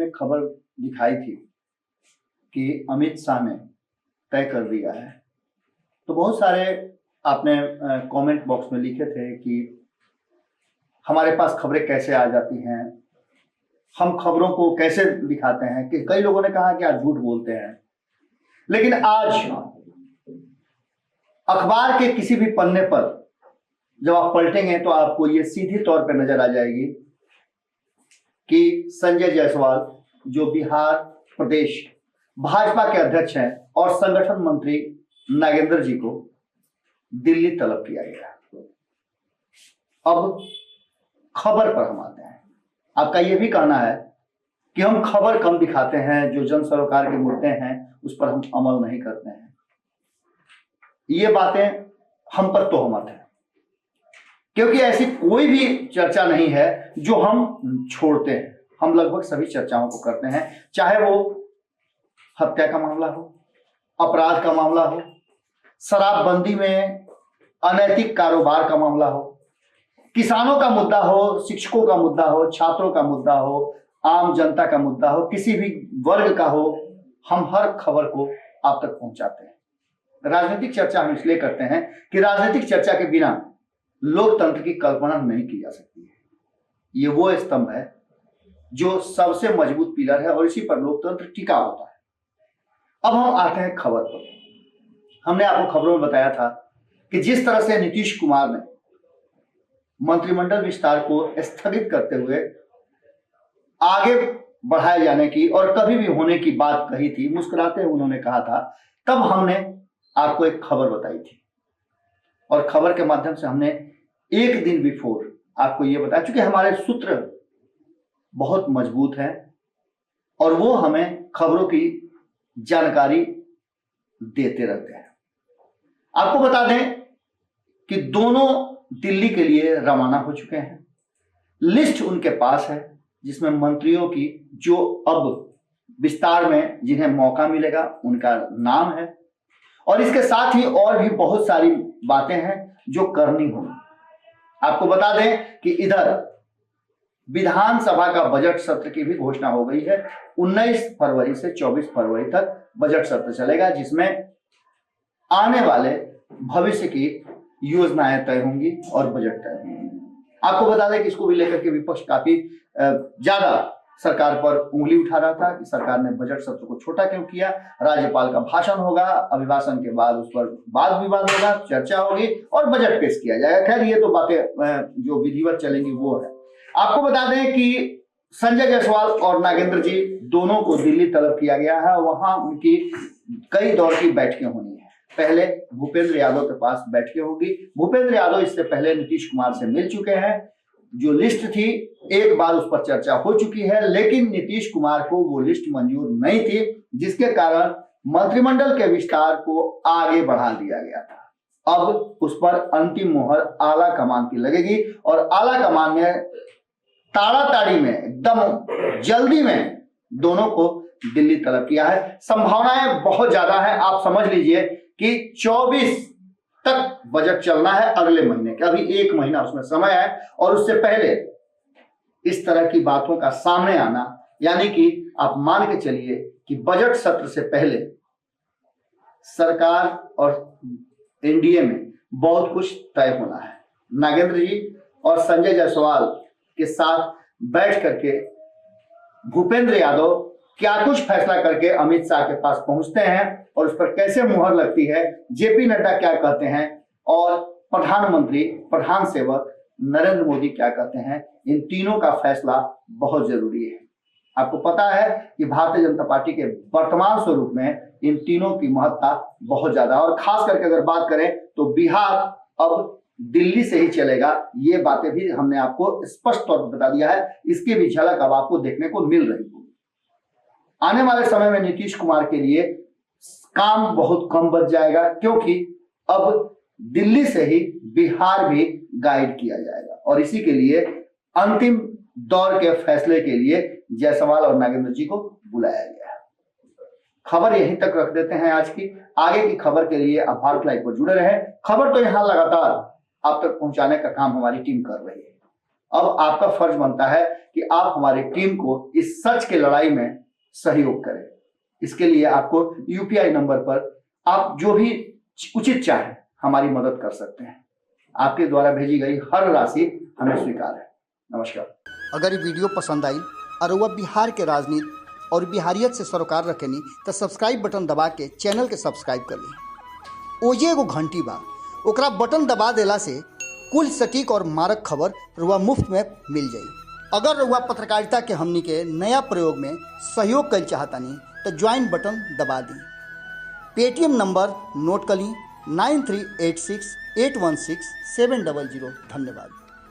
में खबर दिखाई थी कि अमित शाह ने तय कर दिया है, तो बहुत सारे आपने कमेंट बॉक्स में लिखे थे कि हमारे पास खबरें कैसे आ जाती हैं, हम खबरों को कैसे दिखाते हैं, कि कई लोगों ने कहा कि आप झूठ बोलते हैं। लेकिन आज अखबार के किसी भी पन्ने पर जब आप पलटेंगे तो आपको ये सीधी तौर पर नजर आ जाएगी कि संजय जायसवाल जो बिहार प्रदेश भाजपा के अध्यक्ष हैं और संगठन मंत्री नागेंद्र जी को दिल्ली तलब किया गया। अब खबर पर हम आते हैं। आपका यह भी कहना है कि हम खबर कम दिखाते हैं, जो जन सरोकार के मुद्दे हैं उस पर हम अमल नहीं करते हैं। ये बातें हम पर तोहमत है, क्योंकि ऐसी कोई भी चर्चा नहीं है जो हम छोड़ते हैं। हम लगभग सभी चर्चाओं को करते हैं, चाहे वो हत्या का मामला हो, अपराध का मामला हो, शराबबंदी में अनैतिक कारोबार का मामला हो, किसानों का मुद्दा हो, शिक्षकों का मुद्दा हो, छात्रों का मुद्दा हो, आम जनता का मुद्दा हो, किसी भी वर्ग का हो, हम हर खबर को आप तक पहुंचाते हैं। राजनीतिक चर्चा हम इसलिए करते हैं कि राजनीतिक चर्चा के बिना लोकतंत्र की कल्पना नहीं की जा सकती है। ये वो स्तंभ है जो सबसे मजबूत पिलर है और इसी पर लोकतंत्र टिका होता है। अब हम आते हैं खबर पर। हमने आपको खबरों में बताया था कि जिस तरह से नीतीश कुमार ने मंत्रिमंडल विस्तार को स्थगित करते हुए आगे बढ़ाए जाने की और कभी भी होने की बात कही थी, मुस्कुराते हुए उन्होंने कहा था, तब हमने आपको एक खबर बताई थी और खबर के माध्यम से हमने एक दिन बिफोर आपको यह बताया, चूंकि हमारे सूत्र बहुत मजबूत हैं और वो हमें खबरों की जानकारी देते रहते हैं। आपको बता दें कि दोनों दिल्ली के लिए रवाना हो चुके हैं। लिस्ट उनके पास है जिसमें मंत्रियों की जो अब विस्तार में जिन्हें मौका मिलेगा उनका नाम है, और इसके साथ ही और भी बहुत सारी बातें हैं जो करनी होंगी। आपको बता दें कि इधर विधानसभा का बजट सत्र की भी घोषणा हो गई है। 19 फरवरी से 24 फरवरी तक बजट सत्र चलेगा, जिसमें आने वाले भविष्य की योजनाएं तय होंगी और बजट तय होंगी। आपको बता दें कि इसको भी लेकर के विपक्ष काफी ज्यादा सरकार पर उंगली उठा रहा था कि सरकार ने बजट सत्र को छोटा क्यों किया। राज्यपाल का भाषण होगा, अभिभाषण के बाद उस पर वाद विवाद होगा, चर्चा होगी और बजट पेश किया जाएगा। खैर ये तो बातें जो विधिवत चलेंगी वो है। आपको बता दें कि संजय जायसवाल और नागेंद्र जी दोनों को दिल्ली तलब किया गया है। वहां उनकी कई दौर की बैठकें होनी है। पहले भूपेंद्र यादव के पास बैठकें होगी। भूपेंद्र यादव इससे पहले नीतीश कुमार से मिल चुके हैं। जो लिस्ट थी एक बार उस पर चर्चा हो चुकी है, लेकिन नीतीश कुमार को वो लिस्ट मंजूर नहीं थी, जिसके कारण मंत्रिमंडल के विस्तार को आगे बढ़ा दिया गया था। अब उस पर अंतिम मोहर आला कमान की लगेगी और आला कमान ने ताड़ाताड़ी में एकदम जल्दी में दोनों को दिल्ली तलब किया है। संभावनाएं बहुत ज्यादा है। आप समझ लीजिए कि 24 तक बजट चलना है अगले महीने का। अभी 1 महीना उसमें समय है और उससे पहले इस तरह की बातों का सामने आना, यानी कि आप मान के चलिए कि बजट सत्र से पहले सरकार और एनडीए में बहुत कुछ तय होना है। नागेंद्र जी और संजय जायसवाल के साथ बैठ करके भूपेंद्र यादव क्या कुछ फैसला करके अमित शाह के पास पहुंचते हैं और उस पर कैसे मुहर लगती है, जेपी नड्डा क्या कहते हैं और प्रधानमंत्री प्रधान सेवक नरेंद्र मोदी क्या कहते हैं, इन तीनों का फैसला बहुत जरूरी है। आपको पता है कि भारतीय जनता पार्टी के वर्तमान स्वरूप में इन तीनों की महत्ता बहुत ज्यादा, और खास करके अगर बात करें तो बिहार अब दिल्ली से ही चलेगा। ये बातें भी हमने आपको स्पष्ट तौर पर बता दिया है। इसकी भी झलक अब आपको देखने को मिल रही होगी। आने वाले समय में नीतीश कुमार के लिए काम बहुत कम बच जाएगा, क्योंकि अब दिल्ली से ही बिहार भी गाइड किया जाएगा और इसी के लिए अंतिम दौर के फैसले के लिए जायसवाल और नागेंद्र जी को बुलाया गया है। खबर यहीं तक रख देते हैं आज की। आगे की खबर के लिए आप भारत लाइव पर जुड़े रहें। खबर तो यहां लगातार आप तक पहुंचाने का काम हमारी टीम कर रही है। अब आपका फर्ज बनता है कि आप हमारी टीम को इस सच के लड़ाई में सहयोग करें। इसके लिए आपको यूपीआई नंबर पर आप जो भी उचित चाहे हमारी मदद कर सकते हैं। आपके द्वारा भेजी गई हर राशि हमें स्वीकार है। नमस्कार। अगर ये वीडियो पसंद आई और वह बिहार के राजनीति और बिहारियत से सरोकार रखेनी तो सब्सक्राइब बटन दबा के चैनल के सब्सक्राइब कर ली। ओजे एगो घंटी बा, ओकरा बटन दबा देला से कुल सटीक और मारक खबर रुआ मुफ्त में मिल जाई। अगर रुआ पत्रकारिता के हमनी के नया प्रयोग में सहयोग कर चाहतानी तो ज्वाइन बटन दबा दी। पेटीएम नंबर नोट कर ली 9386816700। धन्यवाद।